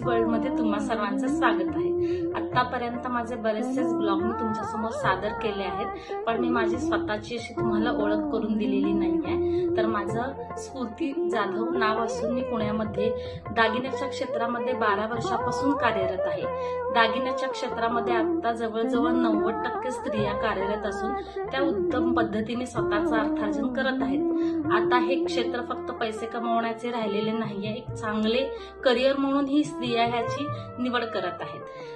वर्ल्डमध्ये तुम्हा सर्वांचं स्वागत आहे। आतापर्यंत माझे बरेचसेच ब्लॉग मी तुमच्यासमोर सादर केले आहेत, पण मी माझी स्वतःची अशी तुम्हाला ओळख करून दिलेली नाहीये। तर माझं स्फूर्ती जाधव नाव असून मी पुण्यामध्ये दागिन्याच्या क्षेत्रामध्ये 12 वर्षापासून कार्यरत आहे। दागिन्याच्या क्षेत्रामध्ये आता जवळजवळ 90% स्त्रिया कार्यरत असून त्या उत्तम पद्धतीने स्वतःचं अर्थार्जन करत आहेत। आता हे क्षेत्र फक्त पैसे कमवण्याचे राहिलेले नाहीये, एक चांगले करिअर म्हणून ही स्त्रिया ह्याची निवड करत आहेत।